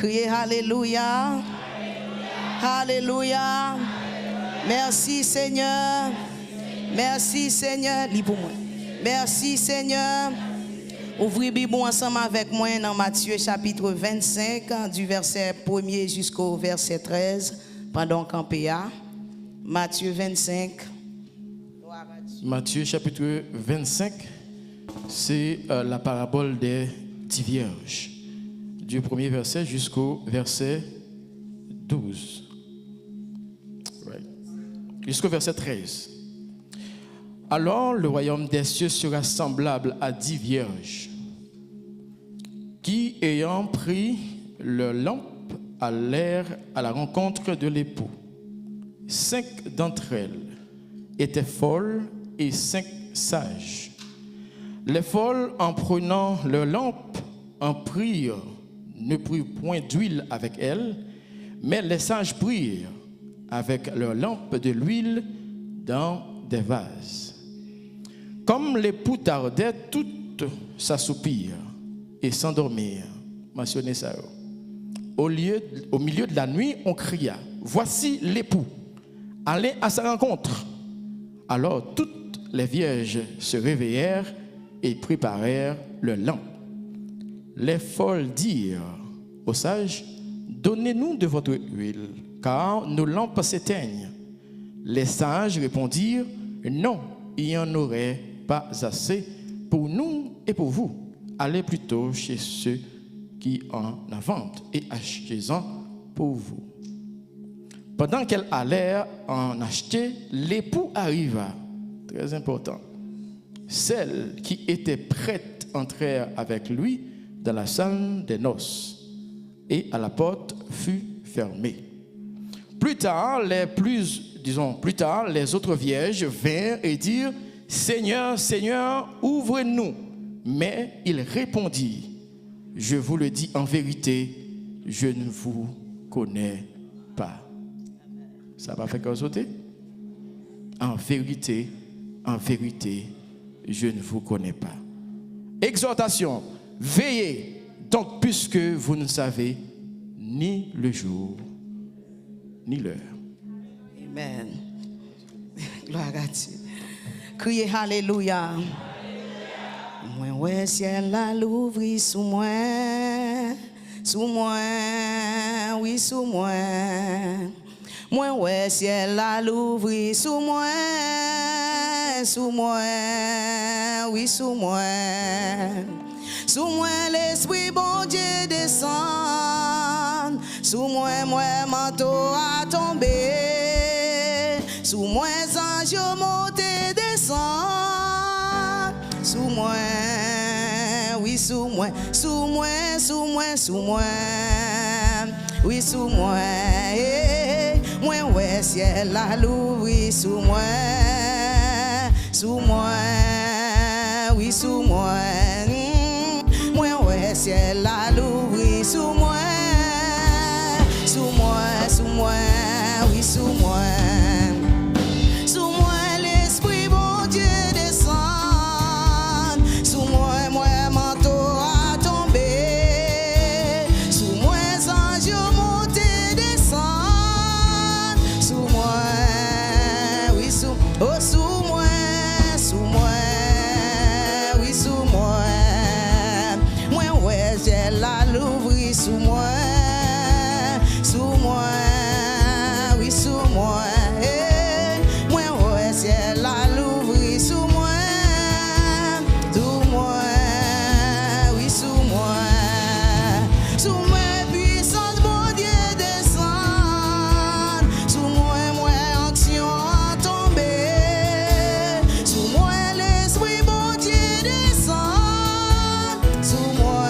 Criez Alléluia. Alléluia. Merci Seigneur. Merci Seigneur. Lis pour moi. Merci Seigneur. Ouvrez Bible ensemble avec moi dans Matthieu chapitre 25, du verset 1er jusqu'au verset 13. Pendant qu'en Matthieu 25. Matthieu chapitre 25, c'est la parabole des 10 vierges. Du premier verset jusqu'au verset 12. Right. Jusqu'au verset 13. Alors le royaume des cieux sera semblable à 10 vierges qui, ayant pris leur lampe, allèrent à la rencontre de l'époux. 5 d'entre elles étaient folles et 5 sages. Les folles, en prenant leur lampe, en prirent, ne prirent point d'huile avec elles, mais les sages prirent avec leur lampe de l'huile dans des vases. Comme l'époux tardait, toutes s'assoupirent et s'endormirent. Mentionnez ça. Au milieu de la nuit, on cria, voici l'époux, allez à sa rencontre. Alors toutes les vierges se réveillèrent et préparèrent leur lampe. Les folles dirent aux sages, donnez-nous de votre huile, car nos lampes s'éteignent. Les sages répondirent, non, il n'y en aurait pas assez pour nous et pour vous. Allez plutôt chez ceux qui en vendent et achetez-en pour vous. Pendant qu'elles allèrent en acheter, l'époux arriva. Très important. Celles qui étaient prêtes entrèrent avec lui dans la salle des noces, et à la porte fut fermée. Plus tard, les autres vierges vinrent et dirent, Seigneur, Seigneur, ouvre-nous. Mais il répondit, je vous le dis en vérité, je ne vous connais pas. Ça va faire quoi sauter? En vérité, je ne vous connais pas. Exhortation, veillez donc puisque vous ne savez ni le jour, ni l'heure. Amen. Gloire à Dieu. Criez Alléluia. Moi, ouais, ciel la l'ouvri sous moi, oui, sous moi. Moi, ouais, ciel la l'ouvri sous moi, oui, sous moi. Sous moi, l'esprit bon Dieu descend. Sous moi, manteau a tombé. Sous moi, ange monté descend. Sous moi, oui, sous moi. Oui, sous moi. Moi, ouais, ciel la l'ouvri sous moi. Oui, sous moi. Moi, ouais, ciel la l'ouvri sous moi. Oui, sous moi. Sous moi, l'esprit bon Dieu descend. Sous moi, manteau a tombé. Sous moi, ange monté descend. Sous moi, oui, sous moi. Oui, sous moi. Moi, ouais, j'ai la l'ouvri sous moi. Oui, sous moi. Moi, ouais, c'est la l'ouvri sous moi. Oui, sous moi. Sous moi, puissance, mon Dieu descend. Sous moi, action a tombé. Sous moi, l'esprit, mon Dieu descend. Sous moi,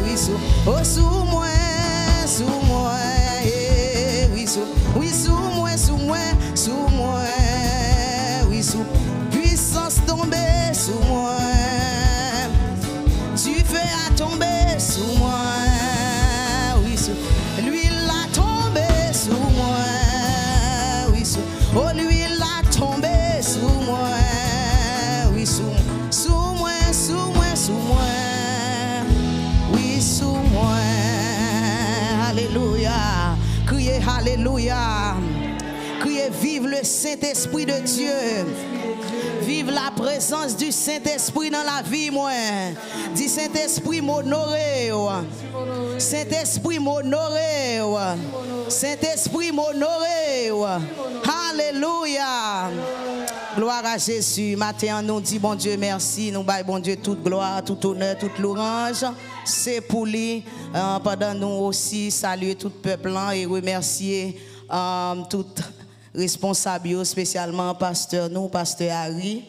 oui, sous moi. Oui, sous puissance tombée sous moi. Du feu a tombé sous moi. Oui, sous l'huile a tombé sous moi. Oui, sous l'huile a tombé sous moi. Oui, sous moi. Oui, sous moi. Alléluia. Criez vive le Saint-Esprit de Dieu. Vive la présence du Saint-Esprit dans la vie, moi. Dis Saint-Esprit m'honorer. Saint-Esprit m'honorer. Saint-Esprit m'honorer. Alléluia. Gloire à Jésus. Matin, nous dit bon Dieu merci. Nous baillons bon Dieu toute gloire, tout honneur, toute louange. C'est pour lui. Pendant nous aussi saluer tout peuple et remercier tout responsable, spécialement pasteur nous, pasteur Harry,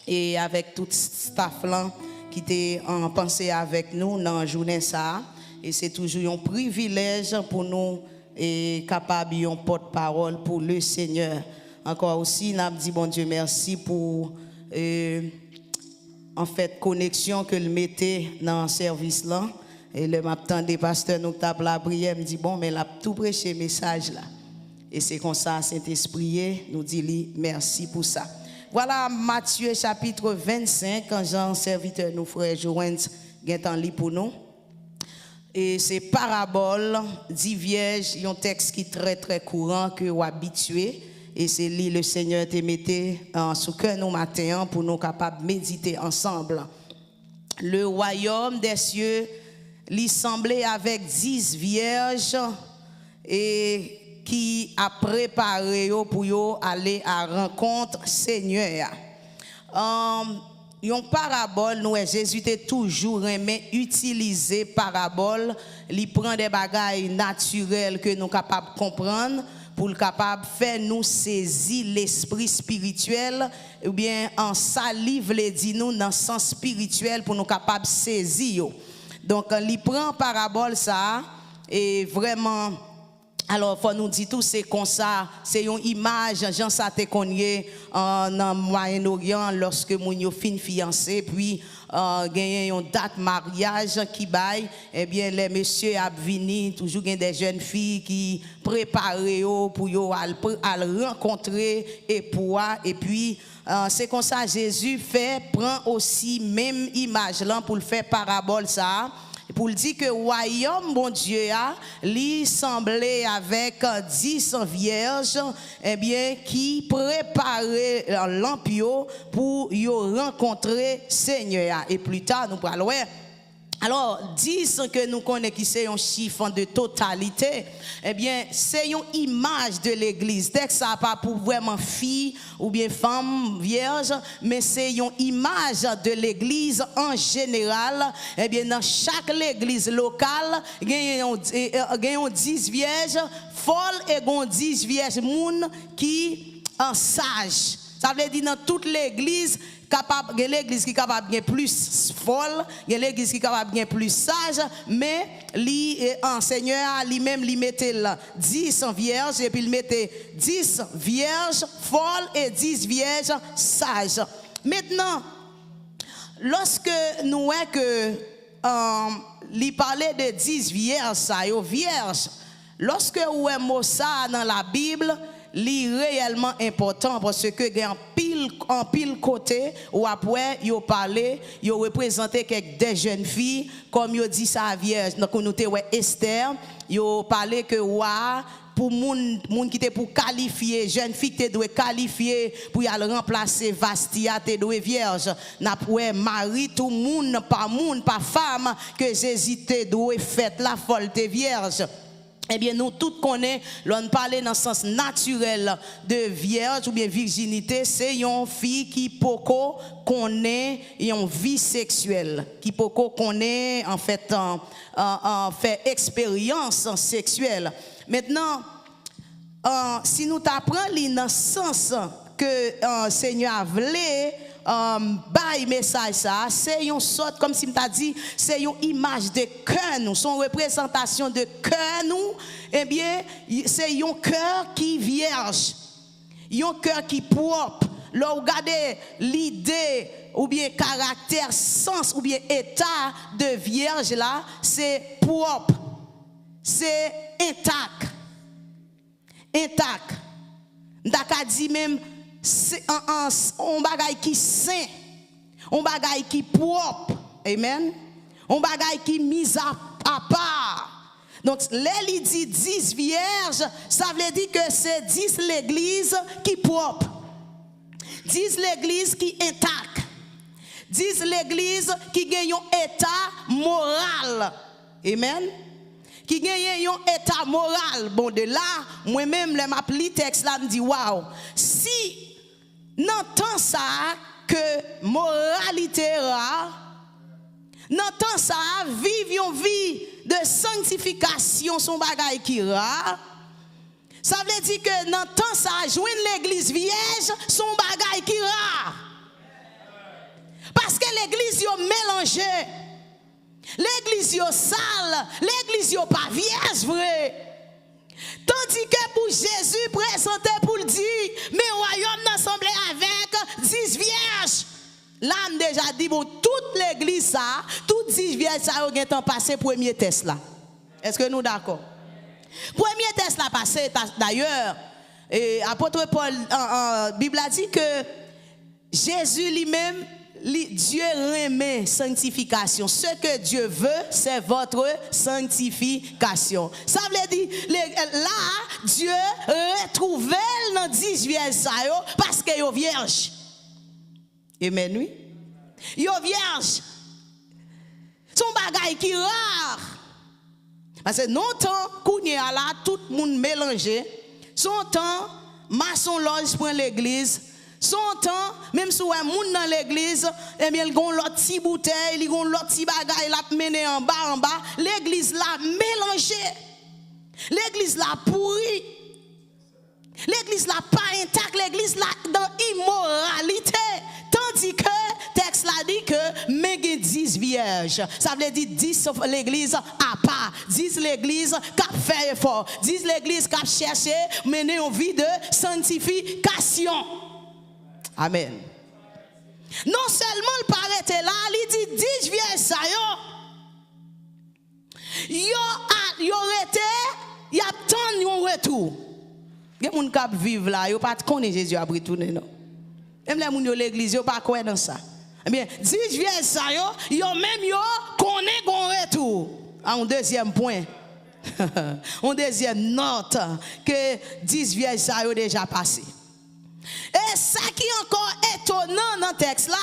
et avec tout staff là qui était en pensée avec nous dans la journée ça. Et c'est toujours un privilège pour nous et capable un porte-parole pour le Seigneur. Encore aussi, nous avons dit bon Dieu merci pour en fait connexion que le mettait dans le service là. Et le matin des pasteurs nous tape la prière, me dit bon mais l'a tout prêché message là. Et c'est comme ça Saint-Esprit nous dit merci pour ça. Voilà Matthieu chapitre 25 quand Jean serviteur nous frère Joël Gentan lit pour nous. Et c'est parabole 10 vierges, un texte qui est très très courant que vous habitué. Et c'est lui le Seigneur te mettait sous cœur nous matin pour nous capables de méditer ensemble. Le royaume des cieux lui semblait avec 10 vierges et qui a préparé pour yo aller à rencontre Seigneur. Une parabole, nous Jésus était toujours aimé utiliser parabole, il prend des bagailles naturelles que nous capables de comprendre pour le capable faire nous saisir l'esprit spirituel ou bien en salive les dit nous dans le sens spirituel pour nous capables saisir. Donc il prend parabole ça et vraiment alors faut nous dire tout c'est comme ça, c'est une image Jean ça te connaît dans Moyen-Orient lorsque moun yo fin fiancé puis gagné une date mariage qui baille eh bien les messieurs a vini toujours gagne des jeunes filles qui préparé pour yo à rencontrer et puis c'est comme ça Jésus prend aussi même image là pour le faire parabole ça. Pour le dire que royaume bon Dieu a lui semblait avec 10 vierges eh bien qui préparaient l'ampio pour y rencontrer Seigneur et plus tard nous parlons. Alors 10 que nous connaissons qui c'est un chiffre de totalité eh bien c'est une image de l'église dès que ça pas pour vraiment fille ou bien femme vierge mais c'est une image de l'église en général eh bien dans chaque église locale il y a 10 vierges folles et 10 vierges moun qui en sage ça veut dire dans toute l'église capable l'église qui capable bien plus folle l'église qui capable bien plus sage mais li enseigneur lui-même lui mettait 10 vierges et puis il mettait 10 vierges folles et 10 vierges sages. Maintenant lorsque nous voyons que il parlait de 10 vierges ça yo vierges lorsque vous mot ça dans la Bible li réellement important parce que en pile côté ou après yo parler yo représenter quelques des jeunes filles comme yo dit ça vierge donc nous te Esther yo parler que pour moun qui était pour qualifier jeune fille te doit qualifier pour y aller remplacer Vastia te doit vierge n'a pour mari tout moun pas femme que Jésus te doit fait la folle te vierge. Eh bien, nous tous connaissons, l'on parle dans le sens naturel de vierge ou bien virginité, c'est une fille qui poko connaît une vie sexuelle, qui poko connaît en fait fait expérience sexuelle. Maintenant, si nous t'apprenons dans le sens que Seigneur a voulu bail message ça c'est une sorte comme si m'ta dit c'est une image de cœur nous son représentation de cœur nous eh bien c'est un cœur qui vierge un cœur qui propre là regardez l'idée ou bien caractère sens ou bien état de vierge là c'est propre c'est intact Ndaka dit même c'est un bagay qui saint, un bagay qui propre, amen, un bagay qui mis à part. Donc, il dit 10 vierges, ça veut dire que c'est 10 l'église qui est propre. 10 l'église qui est intacte. 10 l'église qui gagne un état moral. Amen. Qui gagne un état moral. Bon, de là, moi-même, je m'appelle texte là, je me dis, waouh, si n'entend ça, que moralité rare, n'entend ça, vivre une vie de sanctification, son bagage qui rare. Ça veut dire que n'entend ça, joindre l'église vierge, son bagage qui rare. Parce que l'église est mélangée. L'église est sale. L'église n'est pas vierge, vrai. Tandis que pour Jésus présenté pour le dire, mais royaume n'assemblé avec 10 vierges. Là, on déjà dit, bon, toute l'église, ça, toutes 10 vierges, ça a temps passé premier test là. Est-ce que nous d'accord? Premier test là passé, d'ailleurs, apôtre Paul, Bible a dit que Jésus lui-même, Dieu remet sanctification. Ce que Dieu veut, c'est votre sanctification. Ça veut dire, là, Dieu retrouve dans 10 vierges parce qu'il est vierge. Amen, oui. Il est vierge. Son bagage qui est rare. Parce que non temps, qu'on y a là, tout le monde mélangé. Son temps, maçon loge pour l'église. Son temps, même si on a moun dans l'église, eh bien, il y a l'autre petit bouteille, il y a l'autre petit bagage, il a mené en bas. L'église l'a mélangé. L'église l'a pourri. L'église l'a pas intact. L'église l'a dans immoralité. Tandis que, texte l'a dit que, mais 10 vierges. Ça veut dire 10 l'église à part. 10 l'église qui a fait effort. 10 l'église qui a cherché, mener une vie de sanctification. Amen. Non seulement le paraît là, il dit 10 vierges ça yo été, y a tant yon retour. Il y a des gens qui vivent là, yo pas connaît Jésus a retourné non. Même les gens de l'église yo pas croire dans ça. Eh bien, 10 vierges ça yo même yo connaît gon retour. Un deuxième point. Une deuxième note que 10 vierges ça yo déjà passé. Et ça qui est encore étonnant dans le texte là,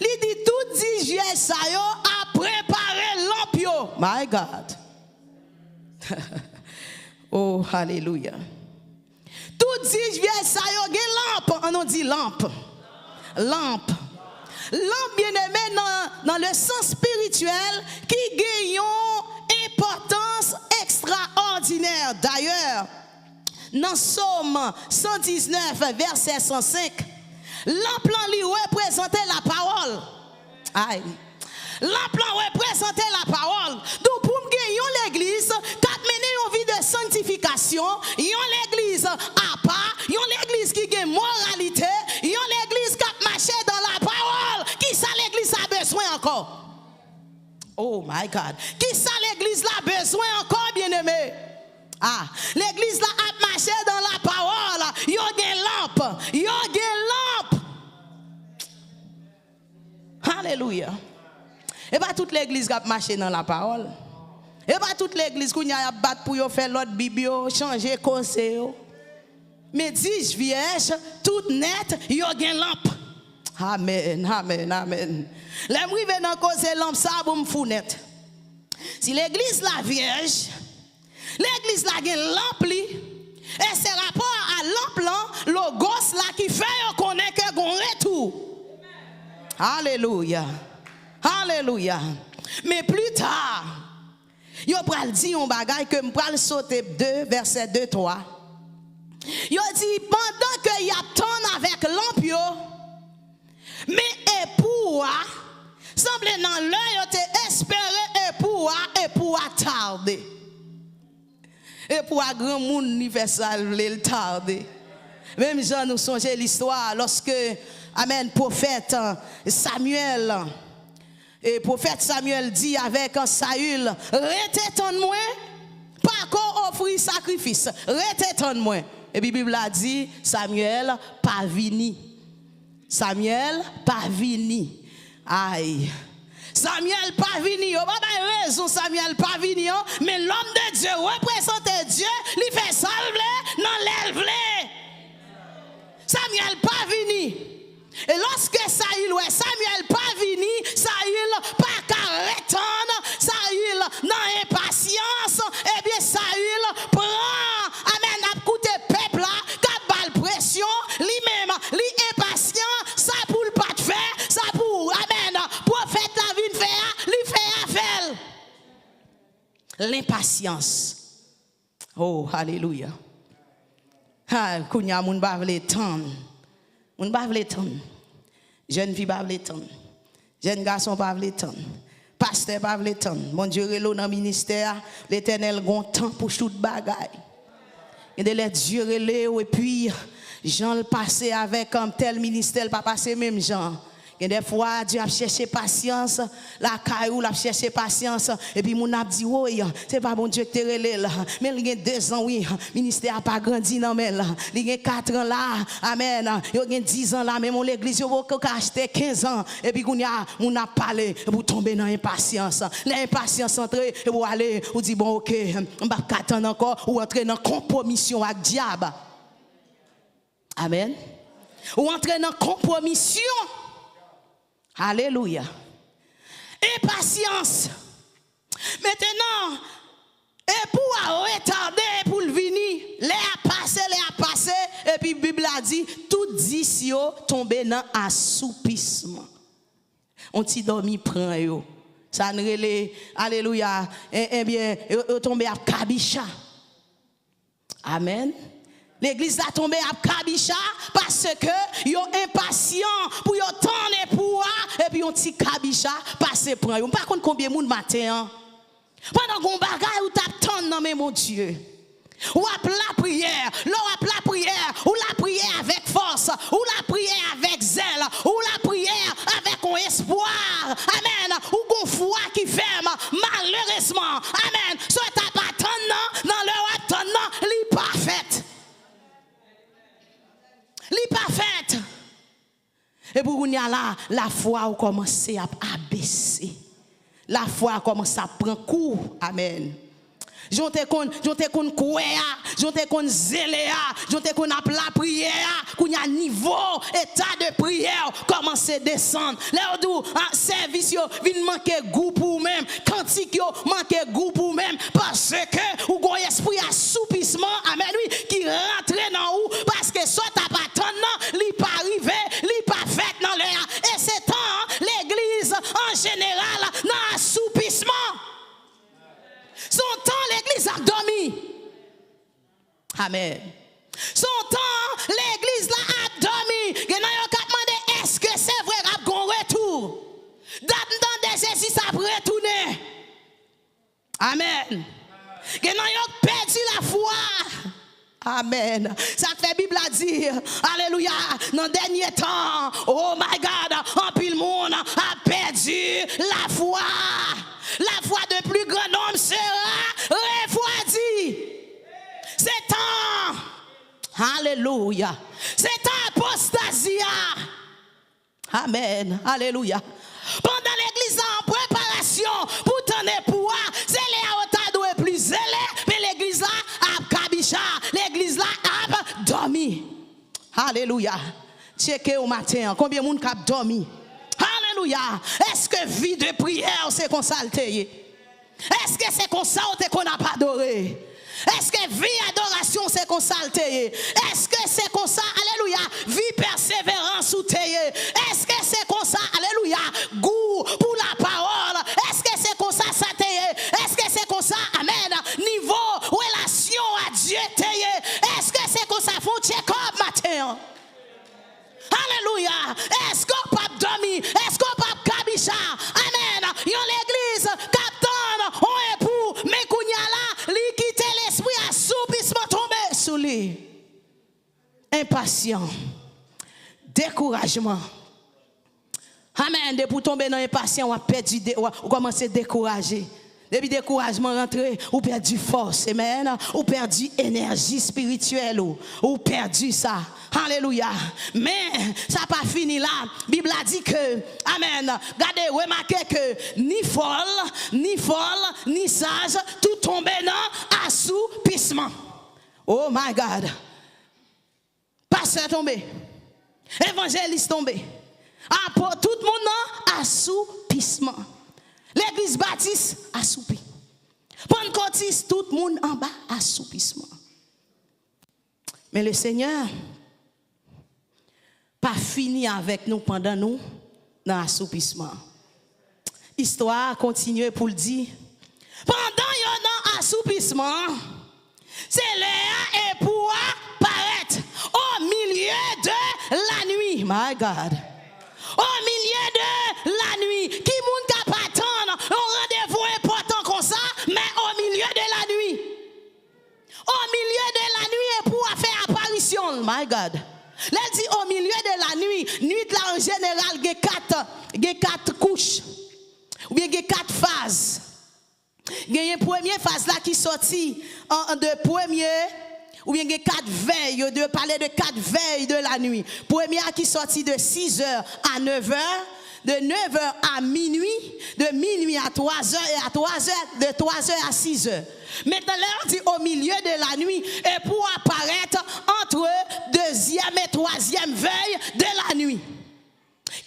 il dit tout 10 vierges ça yo a préparé lampe. My God. Oh, hallelujah. Tout 10 vierges ça yo gen lampe, on dit lampe. Lampe. Lampe bien aimé dans le sens spirituel qui gagne une importance extraordinaire. D'ailleurs, dans Somme 119, verset 105, l'emplan lui représentait la parole. Aïe. L'emplan représentait la parole. Donc, pour me gagner l'église, qui a mené une vie de sanctification, une l'église à part, une l'église qui a une moralité, une l'église qui a marché dans la parole. Qui ça l'église a besoin encore? Oh my God. Qui ça l'église a besoin encore, bien-aimé? Ah, l'église là a marché dans la parole. Il y a des lampes. Il y a des lampes. Alléluia. Et pas toute l'église qui a marché dans la parole. Et pas toute l'église qui a battu pour faire l'autre Bible, changer conseil. Mais 10 vierges, toutes nettes, il y a des lampes. Amen, amen, amen. Les gens qui dans cause lampe ça pour me founet. Si l'église la vierge, l'église la gen lampe li, et c'est rapport à lampe là, le gosse là qui fait connaître que gon retour. Alléluia. Alléluia. Mais plus tard, yo pral di un bagay que m'pral sauter 2 verset 2 3. Yo dit pendant que y a ton avec lampe yo, mais époux semble dans l'œil te espérer époux tarder. Et pour un grand monde universel, il tarde. Même Jean nous songe l'histoire lorsque, amen, prophète Samuel, et prophète Samuel dit avec Saül, rete ton moi, pas qu'on offrir sacrifice, rete ton moi. Et puis la Bible a dit, Samuel pas vini. Samuel pas vini. Aïe. Samuel pas venu, pas raison Samuel pas venu, mais l'homme de Dieu représentait Dieu, il fait salver dans l'élève. Samuel pas venu. Et lorsque Saül Samuel pas venu, Saül pas qu'à retourner, Saül dans impatience, et bien Saül prend, amen, à côté peuple là, qu'a balle pression, lui-même, lui impatient, ça pour le pas de faire, ça pour, amen, prophète la vie faire, lui fait affaire. L'impatience. Oh, alléluia. Ah, kounya moun ba vle tan. Moun ba vle tan. Jeune fille ba vle tan. Jeune garçon ba vle tan. Pasteur ba vle tan. Mon Dieu relo dans ministère, l'Éternel gon temps pour tout bagay. Et de les Dieu relé et puis Jean le passé avec un tel ministère pas passer même Jean. Et des fois, Dieu a cherché patience, la caillou a cherché patience, et puis mon a dit, oui, c'est pas bon Dieu que tu es relé là. Mais il y a 2 ans, oui, le ministère n'a pas grandi, non, mais là. Il y a 4 ans là, amen. Il y a 10 ans là, mais mon l'église, il a acheté 15 ans, et puis on a parlé, pour tomber dans l'impatience. L'impatience entre, et pour aller, on dit, bon, ok, on va attendre encore, ou entrer dans compromission avec le diable. Amen. Ou entrer dans compromission. Alléluia. Impatience. Maintenant, et pour retarder, pour le venir, les a passé, et puis la Bible a dit, tout discio tombé dans assoupissement. On t'y dormi prend yo. Ça ne relève, alléluia, eh bien, tombé à Kabisha. Amen. L'église a tombé à Kabisha parce que yo impatient pour yo tendre pour et puis on ti Kabisha passer prend yo. Par contre combien monde matin pendant qu'on bagaille ou t'a tendre dans mon Dieu. Ou la prière, ou la prière avec force, ou la prière avec zèle, ou la prière avec un espoir. Amen. Ou qu'on foi qui ferme malheureusement. Amen. Soit t'as pas tendre dans le attendant, li parfaite. Li parfaite. Et pour nous là, la foi a commencé à baisser. La foi a commencé à prendre cours. Amen. J'onte kon koué, j'onte kon zélé, j'onte kon ap la prière, qu'on y a niveau état de prière commence à descendre. Là où service yo vinn manquer goût pour même, cantique yo manquer goût pour même parce que ou gon esprit assoupissement, amen oui, qui rentre dans ou parce que soit t'as pas attendre, li pas arrivé, li pas fait dans l'air. Et c'est temps l'église en général dans assoupissement. Son temps, l'église a dormi. Amen. Son temps, l'église a dormi. Il y a qui demandé, est-ce que c'est vrai qu'il y a un retour? D'attendre Jésus, ça va retourner. Amen. Il y a qui perdu la foi. Amen. Ça fait Bible à dire, alléluia, dans le dernier temps, oh my God, un pile monde a perdu la foi. La foi de plus grand homme sera refroidie. C'est temps. Alléluia. C'est temps apostasia. Amen. Alléluia. Pendant l'église en préparation pour tenir pouvoir, c'est les autres plus zélé, mais l'église là a kabisha, l'église là a dormi. Alléluia. Checkez au matin, combien de monde a dormi? Alléluia. Est-ce que vie de prière c'est qu'on s'alteye? Est-ce que c'est qu'on saute qu'on n'a pas adoré? Est-ce que vie adoration c'est qu'on s'alteye? Est-ce que c'est qu'on ça? Alléluia. Vie persévérance ou teye? Est-ce que c'est qu'on ça? Alléluia. Goût pour la parole. Est-ce que c'est qu'on ça teye? Est-ce que c'est qu'on ça? Amen. Niveau relation à Dieu teye? Est-ce que c'est qu'on ça font check-up matin? Alléluia. Est-ce qu'on peut dormir? Est-ce qu'on peut kabisha? Amen. Yon l'église, captain, on est pour, mais kounya la, li quitte l'esprit assoupissement tombé sous lui. Impatient. Découragement. Amen. De pour tomber dans l'impatient, on a perdu, on commence à décourager. Depuis découragement rentré, ou perdu force, amen. Ou perdu énergie spirituelle, ou perdu ça. Alléluia. Mais ça n'a pas fini là. La Bible a dit que, amen. Regardez, remarquez que ni folle, ni sage, tout tombé dans assoupissement. Oh my God. Pasteur tombé. Évangéliste tombé. Pour tout le monde dans assoupissement. L'église baptiste assoupi. Pentecôtiste, tout le monde en bas assoupissement. Mais le Seigneur pas fini avec nous pendant nous dans assoupissement. Histoire continue pour le dire. Pendant yon dans assoupissement, c'est l'air et pour paraître au milieu de la nuit. My God. Au milieu de la nuit. Qui moun ka pas attendre un rendez-vous important comme ça, mais au milieu de la nuit. Au milieu de la nuit et pour faire apparition. My God. Là, dit au milieu de la nuit. Nuit là en général, il y a quatre couches. Ou bien il y a quatre phases. Il y a une première phase là qui sortit de premier. Ou bien il y a 4 veilles, de parler de 4 veilles de la nuit. Première qui sortit de 6h à 9h, de 9h à minuit, de minuit à 3h et à 3h, de 3h à 6h. Maintenant, là, on dit au milieu de la nuit et pour apparaître entre deuxième et troisième veille de la nuit.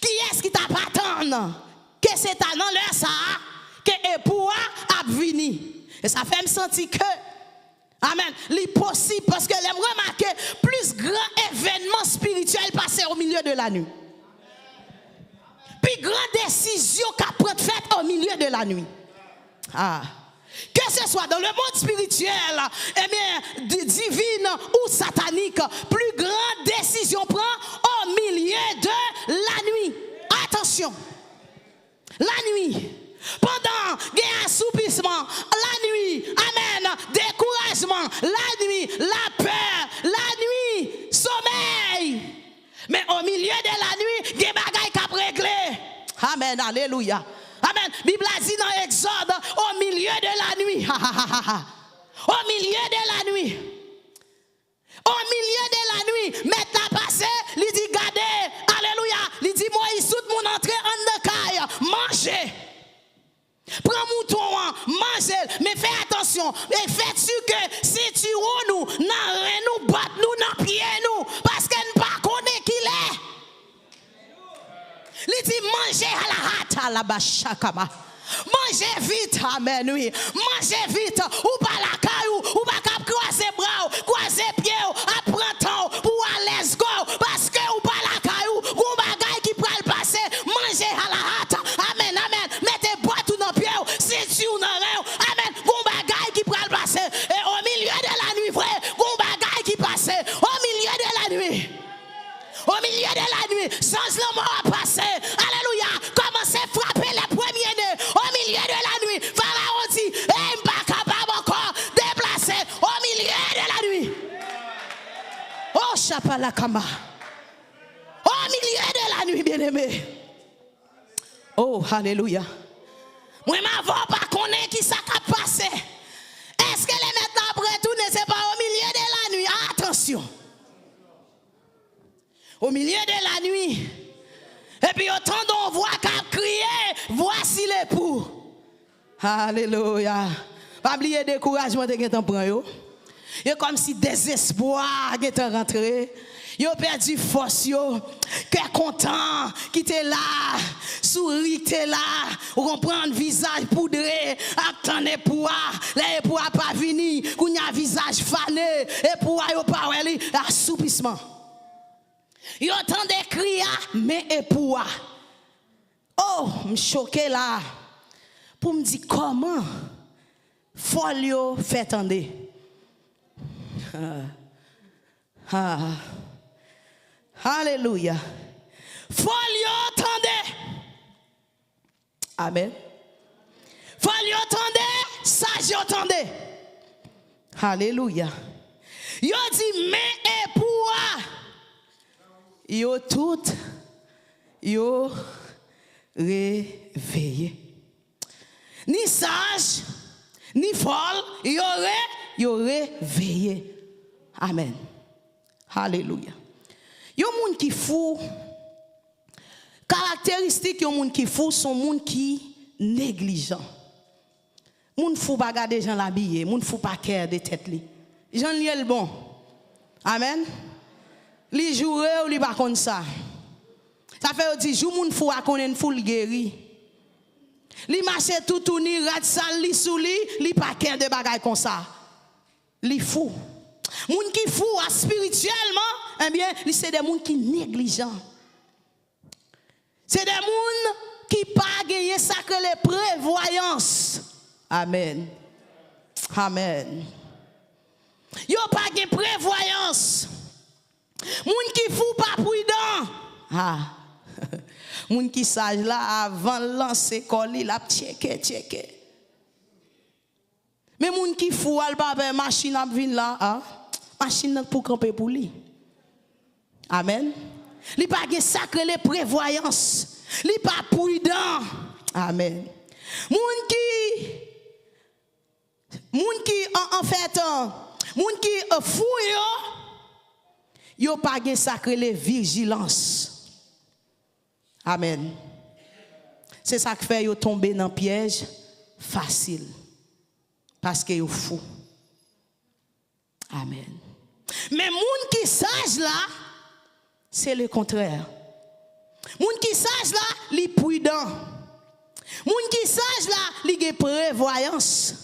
Qui est-ce qui t'a pas attendre? Que c'est dans l'heure ça, que époux a venu. Et ça fait me sentir que amen. C'est possible parce que j'aime remarquer plus grand événement spirituel passé au milieu de la nuit. Puis grande décision qu'a pris faite au milieu de la nuit. Ah. Que ce soit dans le monde spirituel, eh bien, divine ou satanique, plus grande décision prend au milieu de la nuit. Attention. La nuit. Pendant un assoupissement, la nuit, amen, découragement, la nuit, la peur, la nuit, sommeil. Mais au milieu de la nuit, il y a des bagailles qui ont réglé. Amen, alléluia. Amen. Bible a dit dans Exode, au milieu de la nuit. Au milieu de la nuit. Au milieu de la nuit, maintenant passé, il dit, gardez, alléluia, il dit, Moïse, tout le monde entre en caille, mangez. Prends mouton, mangez, mais fais attention, et faites sûr que si tu nous, nous battons, nous, pieds nous, parce que nous ne connaissons pas qui l'est. Il dit mangez à la hâte, à la bachakama. Mangez vite, amen, oui. Mangez vite, ou pas la caillou, ou pas cap croiser bras, croiser pieds, apprendre temps pour aller go, parce que ou pas la caillou, ou bagaille qui peut le passer, mangez à la hâte, amen, amen. Mettez bois tout dans pied, si tu n'en as, amen, ou bagaille qui peut le passer, et au milieu de la nuit, frère, ou bagaille qui passe, au milieu de la nuit. Au milieu de la nuit, sans le mot à passer. Alléluia. Commencez à frapper les premiers-nés. Au milieu de la nuit, Pharaon dit, et m'pas capable encore déplacer. Au milieu de la nuit. Oh, chapalakamba. Au milieu de la nuit, bien-aimé. Oh, alléluia. Moi, ma voix pas connaît qui ça a passé. Est-ce que les maintenant après tout ne c'est pas au milieu de la nuit? Attention. Au milieu de la nuit. Et puis autant d'on voit qu'à crier, voici l'époux. Alléluia. Pas oublier découragement de gens prend yo. Et comme si désespoir est rentré. Yo perdu force yo. Qu'est content qui était là, souris était là, ou comprendre visage poudré, attendez pour là pour pas venir, qu'on y a visage fané et pour yo pas assoupissement. Yo entendez crier mais et pour oh, me choqué là pour me dire comment folio fait tendre. Alléluia. Folio tendez. Amen. Folio tendez, sage tendez. Alléluia. Yo dit mais et pour yo tout yo réveillé. Ni sage ni folle, il aurait veillé. Amen. Alléluia. Yon moun qui fou, caractéristique yon moun qui fou, son moun qui négligent. Moun fou pas garder gens l'habiller, moun fou pas care de tête li. Jean li el bon. Amen. Li joue ou li pas comme ça. Ça fait dit jou moun fou a konnen fou l guéri. Li marche tout ni rat sal li sou li pas care de bagay comme ça. Li fou. Moun qui fou spirituellement, eh bien, c'est des moun qui négligent. C'est des moun qui pas gagné ça que les prévoyances. Amen. Amen. Yo pas gagné prévoyance. Moun qui fou pas prudent. Ah. Moun qui sage là avant lancer colis la checker. Mais moun qui fou al pa ben machine ap vin là, ah. Machine pour camper pour lui. Amen. Li pa gen sacré les prévoyance. Li pa prudent. Amen. Moun qui en fait moun qui fou yo pa gen sacré les vigilance. Amen. C'est ça qui fait yo tomber dans piège facile. Parce que yo fou. Amen. Mais moun qui sage là, c'est le contraire. Moun qui sage là, li prudent. Moun qui sage là, li gen prévoyance.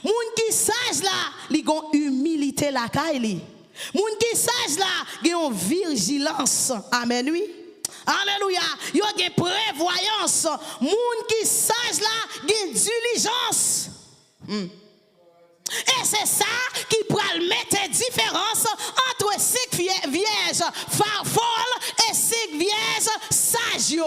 Moun qui sage là, li gon humilité la kay li. Moun qui sage là, gen vigilance. Amen oui. Alléluia. Yo gen prévoyance. Moun qui sage là, gen diligence. Et c'est ça qui pourra mettre différence entre 5 vierges farfolles et 5 vierges sages.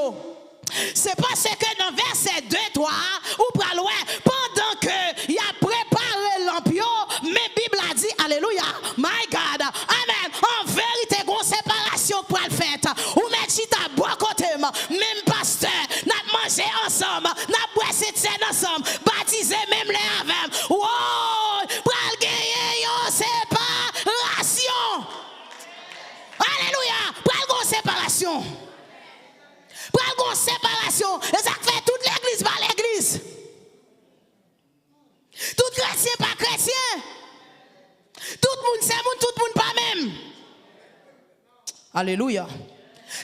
C'est parce que dans verset 2-3, ou pral pendant que il a préparé l'ampio, mais Bible a dit, alléluia, my God, amen, en vérité, une séparation pour le fait, ou mettre chita bois côté, même pasteur, n'a mangé ensemble, n'a boire cette scène ensemble, baptisé même les avec, wow, pral gagner une séparation, alléluia, pral une séparation. Pour une séparation, et ça fait toute l'église par l'église. Tout chrétien par chrétien. Tout le monde c'est monde, tout le monde pas même. Alléluia.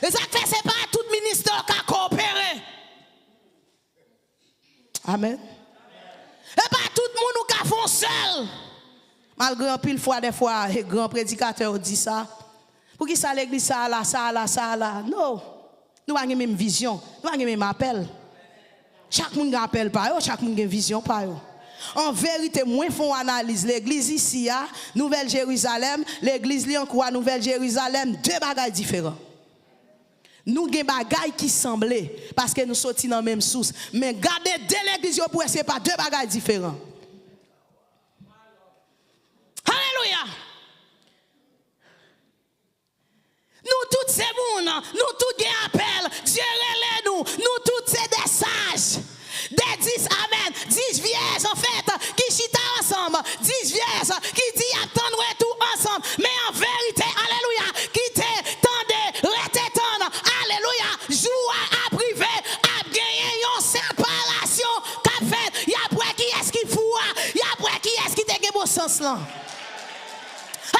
Et ça fait c'est pas tout ministère qui a coopéré. Amen. Et pas tout le monde qui a fait seul. Malgré un pile fois des fois, les grands prédicateurs disent ça. Pour qui ça l'église ça là. Non. Nous avons la même vision, nous avons le même appel. Chaque monde a un appel par eux, chaque monde a une vision par eux. En vérité, moi, font analyse. L'église ici, Nouvelle-Jérusalem, l'église Lyon-Croix, Nouvelle-Jérusalem, 2 bagages différents. Nous avons des bagages qui semblaient, parce que nous sortis dans la même source. Mais gardez dès l'église, ce n'est pas 2 bagages différents. Alléluia! Nous tous ces monde, nous tous des appels, Dieu relève nous tous c'est des sages, des 10, amen, 10 vierges en fait, qui chita ensemble, 10 vierges qui dit attendre tout ensemble, mais en vérité, alléluia, qui te tendre, alléluia, joue à privé, à gagner une séparation, qu'a fait, y a après qui est-ce qui fout, y a après qui est-ce qui te gagne bon sens là.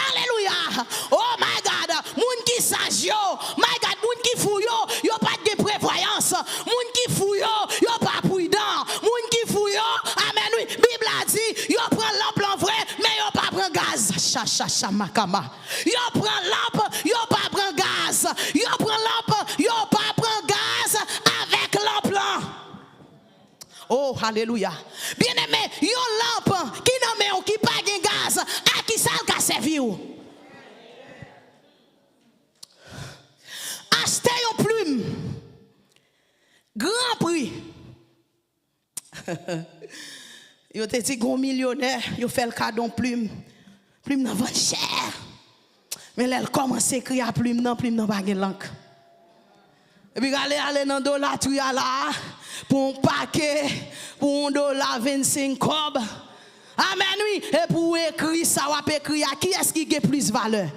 Alléluia. Oh my God. Moun qui sage yo. My God. Moun qui fou yo pas de prévoyance. Moun qui fou yo pas prudent. Moun qui fou yo. Amen oui. Bible a dit, yo prend lampe en vrai, mais yo pas prend gaz. Cha makama. Yo prend lampe, yo pas prend gaz. Yo prend lampe, yo pas prend gaz avec lampe là. Oh, alléluia. Bien aimé, yo lampe qui non mais qui pas de gaz, à qui ça ka servi ou? Achetez une plume. Grand prix. Yo te dit gros millionnaire, yo fait le cadeau plume. Plume nan vend cher. Mais elle commence à écrire à plume nan pas gen langue. Et puis aller dans dollar tu là pour un paquet pour $1.25 cob. Amen, oui. Et pour écrire ça, on peut écrire à qui est-ce qui a plus valeur?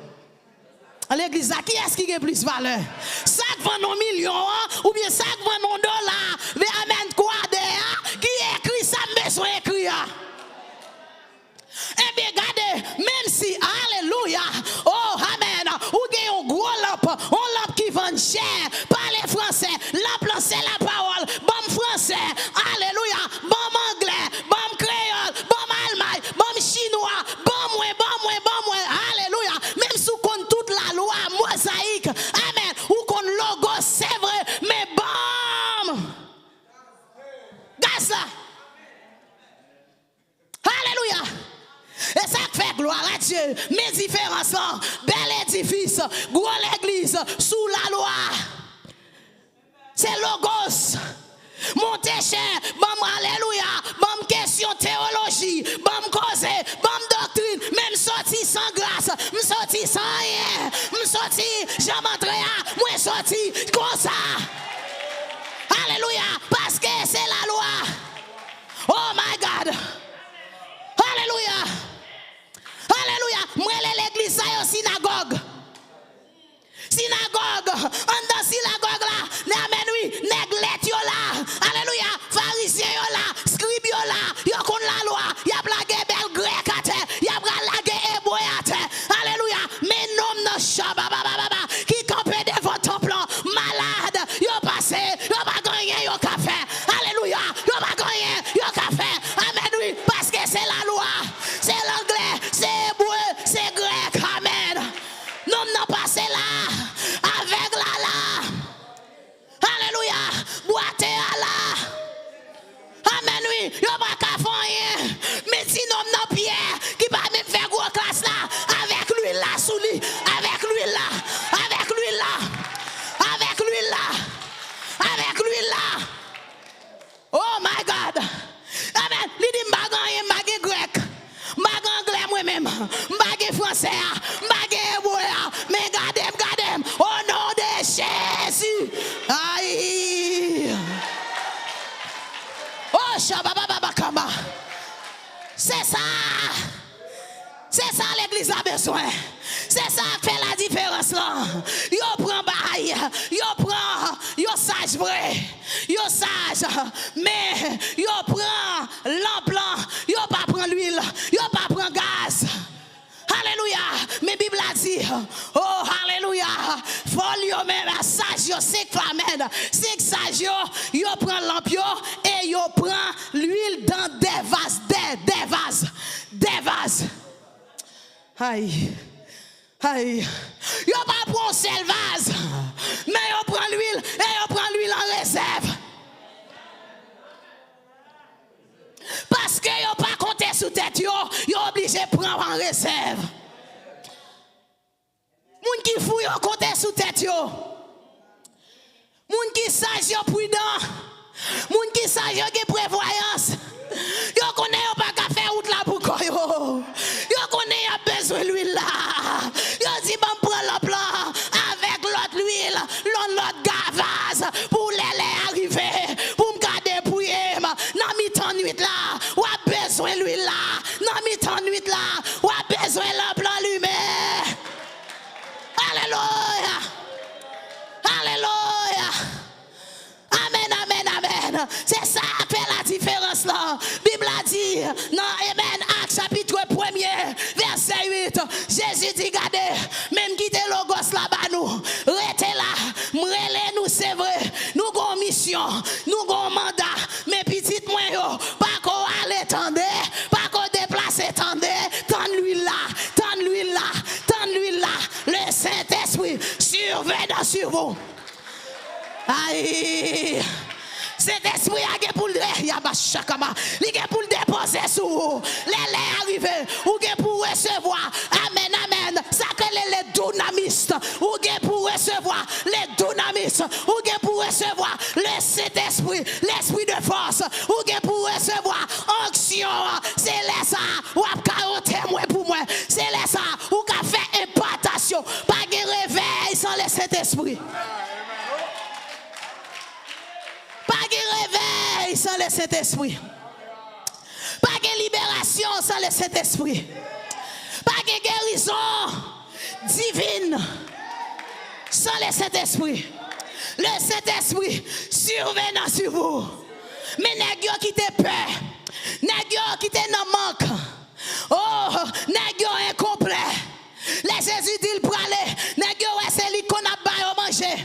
L'église, à qui est-ce qui a plus valeur? Ça qui vend nos millions, ou bien ça qui vend nos dollars, mais amen, quoi derrière? Qui écrit ça, besoin d'écrire? Eh bien, regardez, même si, alléluia, oh, amen, ou bien un gros lampe qui vend cher, parlez français, lampe, c'est la parole, bon français, alléluia, bon anglais, bon créole, bon allemand, bon chinois, bon moins, alléluia, même si on compte toute la loi mosaïque, amen, ou qu'on logo, c'est vrai, mais bon, gaz là, alléluia. Et ça fait gloire à Dieu. Mes différences là, bel édifice, gros l'église, sous la loi. C'est logos. Monter cher, bon alléluia, bon question théologie, bon cause, bon doctrine, même sorti sans grâce, me sorti sans rien, me sorti, j'entrerai, moi sorti comme ça. Alléluia, parce que c'est la loi. Oh my God. Alléluia. Alléluia. Moi, l'église, ça y est, synagogue. Synagogue. En dans synagogue là, amen, oui, néglette yo là. Alléluia. Pharisien yo là, scribe yo là, yo kon la loi, y a blagué bel grec à terre, y a blagué hébreu à terre. Alléluia. Mais non, non, shababababa, qui campait devant ton plan, malade, yo passé, yo pas gagné, yo café. Alléluia. Yo pas gagné, yo café. Amen, oui, parce que c'est la loi. C'est l'anglais, c'est hébreu, c'est grec, amen. Nous n'avons passé là, avec là. Alléluia, boite à là. Amen, oui, y'a pas qu'à faire rien. Mais si nous n'avons Pierre, qui va même faire gros classe là, avec lui là, sous lui, avec lui là, avec lui là, avec lui là, avec lui là. Oh my God. Amen, il dit m'bagay grec. M'bagay anglais moi-même, m'bagay français, m'bagay hébreu, mais gardez, au nom de Jésus. Aïe. Oh, shabababakama. C'est ça l'église a besoin. C'est ça qui fait la différence là. Yo prend bail, yo sage vrai, yo sage, mais yo prend l'emplant, yo pas prend l'huile, yo pas prend gaz. Alléluia. Mais Bible a dit, oh alléluia, folio même sage yo 5 femmes, 5 sages yo prend lampe et yo prend l'huile dans des vases. Aïe. Yo pas prend un seul vase, mais yo prend l'huile et yo prend l'huile en réserve. Parce que yo pas compté sous tête yo obligé de prendre en réserve. Moun qui fou yo compté sous tête yo. Moun qui sage yo prudent. Moun qui sage yo qui prévoyance. Yo connaît yo pas qu'à faire route là pour quoi yo. Yo connaît y a besoin l'huile là. Yo dit bon prend le plan avec l'autre huile, l'autre gavaz pour les arriver, pour me garder pour dans mi-temps nuit là, ou a besoin l'huile là, dans mi-temps nuit là, ou a besoin le plan lumière. Alléluia. Alléluia. Amen. C'est ça qui fait la différence là. Bible a dit dans Amen, Acte chapitre 1er, verset 8, Jésus dit, regardez, même quitter le gosse là-bas nous, restez là, m'relez nous c'est vrai, nous avons mission, nous avons mandat, mais petite moi yo, pas qu'on aller tendre, pas qu'on déplacer tendre, tendre l'huile là, le Saint-Esprit surveille sur vous. Aïe. Cet esprit a pour le déposer sur vous. Les arriver, ou pour recevoir. Amen. Ça que les dynamistes, ou pour recevoir les dynamistes, ou pour recevoir le Saint-Esprit, l'esprit de force, ou pour recevoir onction. C'est là ça, ou à carotter moi pour moi. C'est là ça, ou à faire impartation. Pas de réveil sans le Saint-Esprit. Pas de réveil sans le Saint-Esprit. Pas de de libération sans le Saint-Esprit. Pas de guérison divine sans le Saint-Esprit. Le Saint-Esprit survenant sur vous. Mais nèg qui te peur, nèg qui te nan manque. Oh, nèg incomplet. Les Jésus dit pour aller, nèg c'est lui qu'on a ba manger.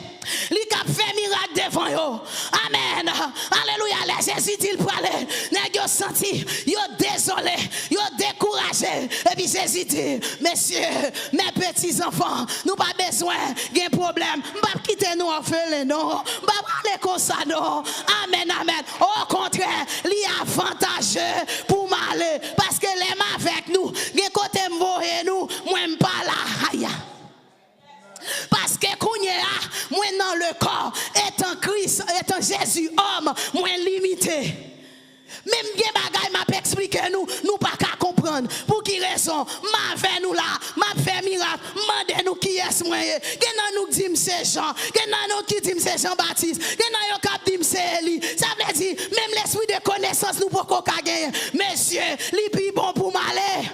Lui qui fait miracle devant yo. Amen. Alléluia. Les Jésus dit pour aller, nèg senti, yo désolé, yo découragé. Et puis Jésus dit, messieurs, mes petits enfants, nous pas besoin d'un problème. Pas quitter nous orphelins non. Pas parler comme ça non. Amen, amen. Au contraire, li avantageux pour m'aller parce que les mains avec nous, gen côté m'voyer nous, moi m'pas là. Aïe. Parce que moi dans le corps, étant Christ, étant Jésus homme, moi limité. Même bien bagay m'a expliqué nous pas qu'à comprendre. Pour qui raison? M'a fait nous là, m'a fait miracle, mandez nous qui est moi. Qu'est-ce nous dit c'est Jean? Qu'est-ce nous qui dit c'est Jean-Baptiste? Qu'est-ce nous qui dit c'est Élie? Ça veut dire même l'esprit de connaissance nous pas qu'à gagner. Messieurs, li plus bon pour m'aller.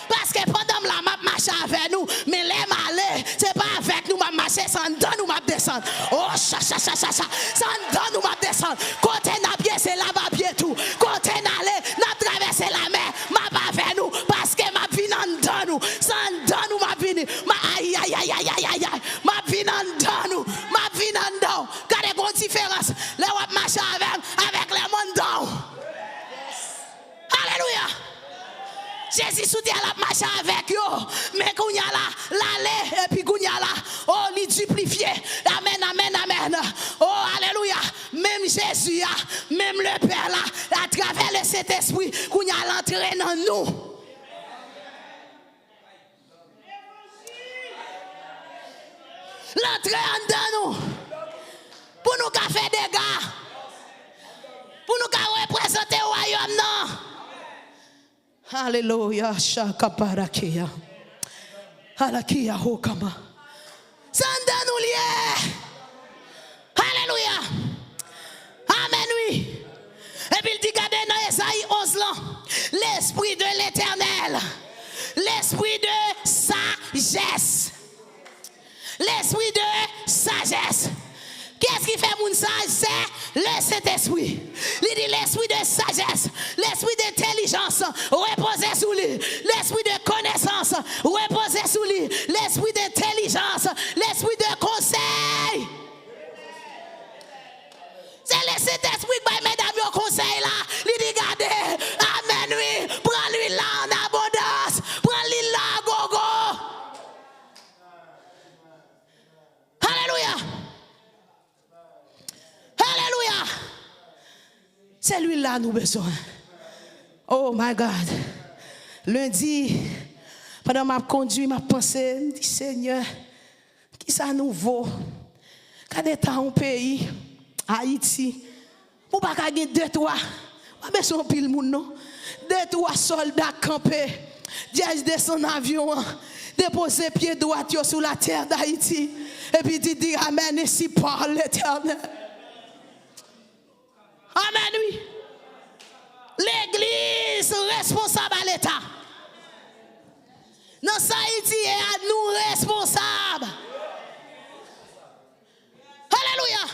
Parce que pendant la map marche avec nous, mais les malais, c'est pas avec nous, m'a marcher, sans dans nous, m'a descendre. Oh, sans dans nous, m'a descendre. Côté n'a pied, c'est là-bas pied tout. Côté n'allait, n'a traversé la mer, m'a pas avec nous, parce que m'a venu dans nous. Sans dans nous, m'a venu. Aïe, aïe, aïe, aïe, aïe, aïe, m'a venu dans nous, m'a venu dans nous. Quand il y a une différence, les wap marcher avec les mondes dans. Alléluia. Jésus soutient la marche avec eux. Mais qu'on y a là, l'aller, et puis qu'on y a là, oh, les duplifié. Amen, amen, amen. Oh, alléluia. Même Jésus, même le Père là, à travers le Saint-Esprit, qu'on y a l'entrée dans nous. L'entrée en nous. Pour nous faire des dégâts. Pour nous représenter le royaume, non. Alléluia, shakaparakia. Alakia hokama. Sanda nous lié. Alléluia. Amen, oui. Et puis il dit, regardez dans Esaïe 11 ans, l'esprit de l'éternel, l'esprit de sagesse. L'esprit de sagesse. Qu'est-ce qui fait mon sage? C'est le Saint-Esprit. Il dit l'esprit de sagesse, l'esprit d'intelligence, reposez sous lui. L'esprit de connaissance, reposez sous lui. L'esprit d'intelligence, l'esprit de conseil. C'est le Saint-Esprit qui mesdames au conseil là. Il dit regardez, amen oui, prends-lui là en abondance, prends-lui là gogo. Alléluia. Alléluia. C'est lui-là nous besoin. Oh my God. Lundi, pendant ma conduite, ma pensée, je me dis Seigneur, qui ça nous vaut? Quand est en pays, Haïti, pour pas gagner 2-3, pas besoin de pile moun non. 2-3 soldats campés, dièse descend en avion, déposer pied droit sur la terre d'Haïti, et puis dit amen ici par l'Éternel. Amen, oui. L'église responsable à l'État. Dans Haïti, et à nous responsables. Alléluia.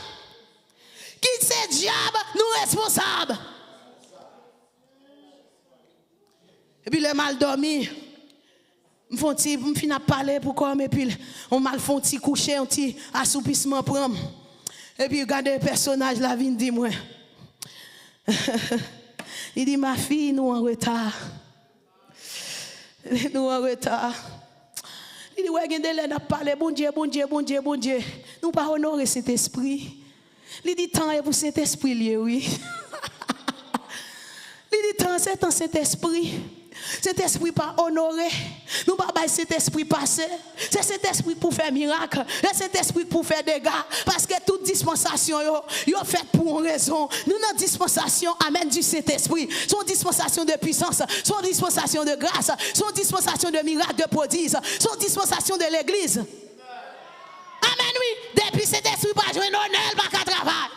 Qui c'est diable, nous responsables. Et puis le mal dormi. Je finis à parler pour comme et puis on mal font petit coucher, un petit assoupissement prendre. Et puis regardez le personnage la vie dit moi. Il dit ma fille nous en retard. Nous en retard. Il dit ouais gardez n'a parler bon Dieu bon Dieu bon Dieu bon Dieu. Nous pas honorer cet esprit. Il dit temps est pour cet esprit lié oui. Il dit temps c'est dans cet esprit. Cet esprit pas honoré. Nous pas bailler cet esprit passé. C'est cet esprit pour faire miracle. C'est cet esprit pour faire dégâts. Parce que toute dispensation yo fait pour une raison. Nous notre dispensation amène du Saint-Esprit. Son dispensation de puissance, son dispensation de grâce, son dispensation de miracle, de prodiges, son dispensation de l'église. Amen oui. Depuis cet esprit pas jouer honneur pas qu'à travail.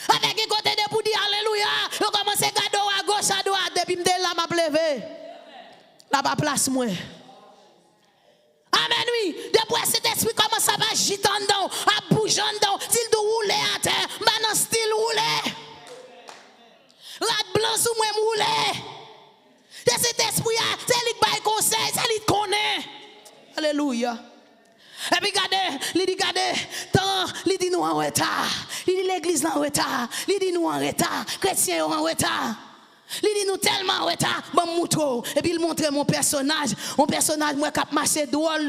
Avec un côté de pour dire alléluia, on commence à garder la pas place moi. Amen, oui. Depuis cet esprit commence à agiter dedans, à bouger dedans, s'il doit rouler à terre, maintenant style rouler. Rat blanc sous moi rouler. Et cet esprit, c'est lui qui baille conseil, c'est lui qui connaît. Alléluia. Et puis regardez, il dit regardez, tant, il dit nous en retard. Il dit l'église en retard. Il dit nous en retard. Chrétiens en retard. Il dit nous tellement en retard. Bon mouton. Et puis il montre mon personnage. Mon personnage, moi, qui a marché drôle.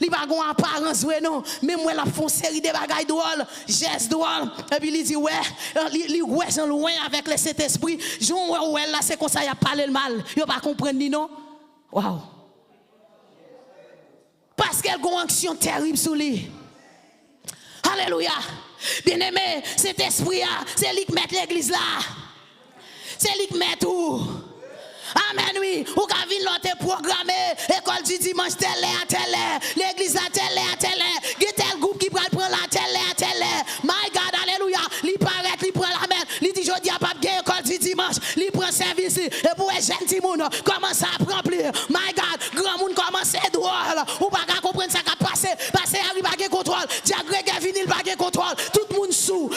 Il n'a pas une apparence, non. Mais moi, la font série de bagailles drôles, gestes drôles. Et puis il dit, ouais, il est loin avec le Saint-Esprit. Jean, ouais, là, c'est comme ça, il a parlé le mal. Il n'a pas compris, ni non. Waouh. Parce qu'elle a une action terrible sur lui. Alléluia. Bien-aimé, cet esprit, c'est lui qui met l'église là. C'est lui qui met tout. Amen, oui. Ou quand vient l'autre programmé, école du dimanche, telle à telle, l'église à telle, il y a tel groupe qui prend la telle. My God, alléluia. Il paraît, il prend la main. Il dit, je dis à pas bien école du dimanche. Il prend service. Et pour les jeunes petits monde, commence à remplir. My God, grand monde commence à être drôle. Ou pas qu'à comprendre ça qui a passé. Parce qu'il arrive à contrôle. Diagré qui vient, il pas contrôle. Tout le monde sous.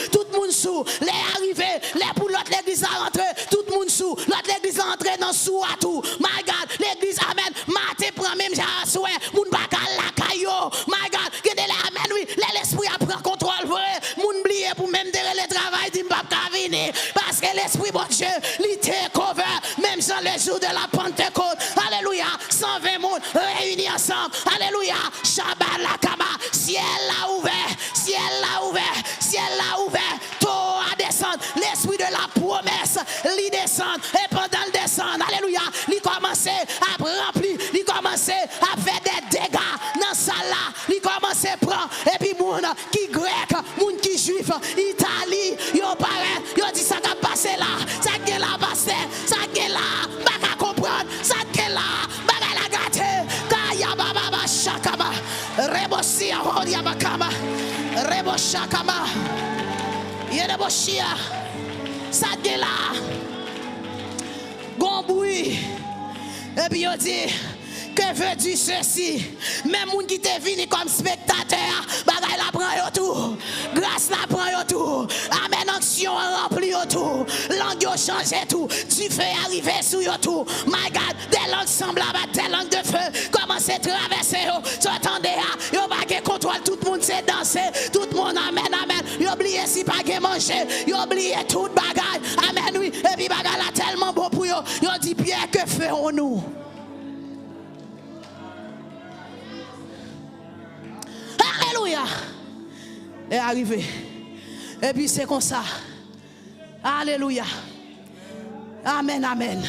Les arrivés, les pour l'autre l'église à rentrer. Tout le monde sous. L'autre l'église à rentrer dans sous à tout. My God, l'église, amen. Maté prend même j'ai à souhait. Moun baka la caillou. My God, que de la amen, oui. L'esprit a pris contrôle vrai. Moun blié pour même derrière le travail, dit m'pa venir. Parce que l'esprit, bon Dieu, il take over. Même sans le jour de la Pentecôte. Alléluia. 120 moun réunis ensemble. Alléluia. Shabbat la kama. Ciel l'a ouvert. Tout a descendu. L'esprit de la promesse, il descend. Et pendant le descend, alléluia, il commence à remplir, il commence à faire des dégâts dans sa là. Il commence à prendre. Et puis, moun qui grec, moun qui juif, Italie, yo paraît, yo dit ça qui a passé là, ça qui est là passé, ça qui est là, pas comprendre, ça qui est là, pas la gâter. Kaya baba shakama, rebosia horia bakama, reboshakama, yedeboshia, ça qui est là. Gon bruit. Et puis on dit, que veut dire ceci? Même moun qui te venu comme spectateur, bagay la prend yo tout. Grâce la prend yo tout. Amen, action rempli yo tout. Langue yo changé tout. Tu fais arriver sous yo tout. My God, des langues semblables à des langues de feu. Commencez à traverser yo. Tu attendez à, yo bagay contrôle, tout le monde sait danser. Tout le monde, amen. Yo oublié si pas que manger. Yo oublié tout bagay. Amen, oui. Et puis bagay la tellement beau pour yo. Yo dit, Pierre, que ferons-nous? Alléluia. Est arrivé. Et puis c'est comme ça. Alléluia. Amen.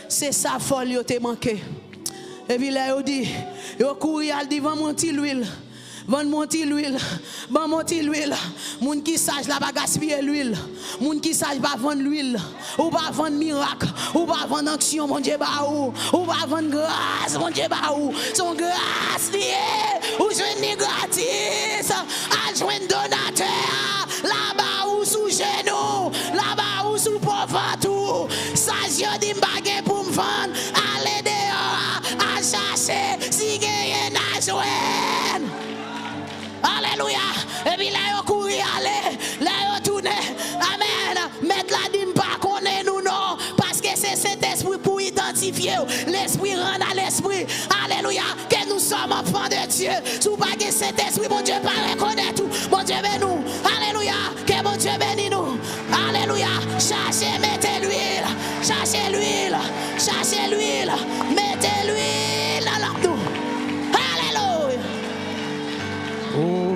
C'est ça folie yo te manqué. Et puis là yo dit, yo courir al dit vend monter l'huile. Vend monter l'huile. Vend monter l'huile. Moun qui sage la pas gaspiller l'huile. Moun qui sage pas vendre l'huile. Ou pas vendre miracle. Ou pas vendre action mon Dieu ba ou. Ou pas vendre grâce mon Dieu ba ou. Son grâce liée. Ou joindre gratis. A joindre donateur. Là-bas ou sous genou. Là-bas ou sous pauvre tout. Sage yo dit m'bagé pour me vendre. Allez dehors à chercher si gagne na joindre. Alléluia. Et puis là, yo courir aller. Là, yo tourner. Amen. Mettre la dîme pas connaît nous non. Parce que c'est cet esprit pour identifier. L'esprit rend à l'esprit. Alléluia. Que nous sommes enfants de Dieu. Sous pas que cet esprit, mon Dieu, pas reconnaître tout. Mon Dieu, bénis nous. Alléluia. Que mon Dieu bénisse nous. Alléluia. Cherchez, mettez l'huile. Cherchez l'huile. Cherchez l'huile. Mettez l'huile dans nous. Alléluia. Oh.